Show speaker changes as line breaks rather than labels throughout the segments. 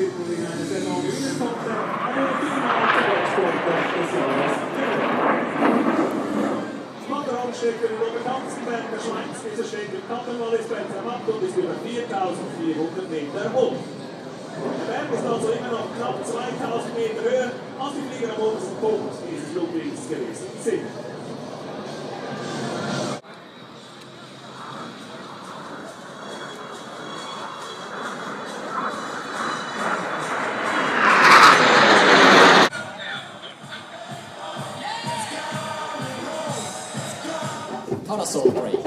Titel in einer Saison gewinnen konnte, aber viermal der Weltsportler des Jahres gewonnen. Motorradstecker über Ganzenberg der Schweiz, dieser steht im Kappenwallis-Berg ab und ist über 4400 Meter hoch. Der Berg ist also immer noch knapp 2000 Meter höher, als die Flieger am obersten Punkt dieses Flugwegs gewesen sind.
Parasol Break.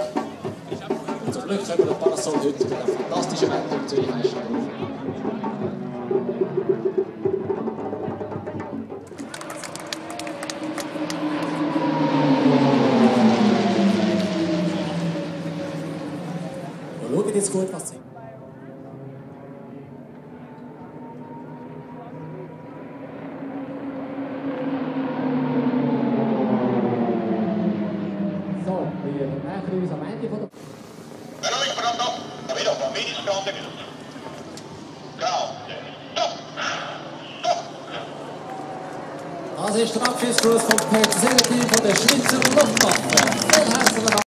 Zum Glück können wir den Parasol heute mit einem fantastischen Wetter in Zürich einstellen. Wir schauen jetzt gut, was sie. Wir nähern uns am Ende von der...
Economic pronto, capito, bambini seconde minuto. Ciao, stop, stop.
Das ist der Abschiedsgruß vom Personalteam von der Schweizer Luftwaffe. Vielen herzlichen Dank.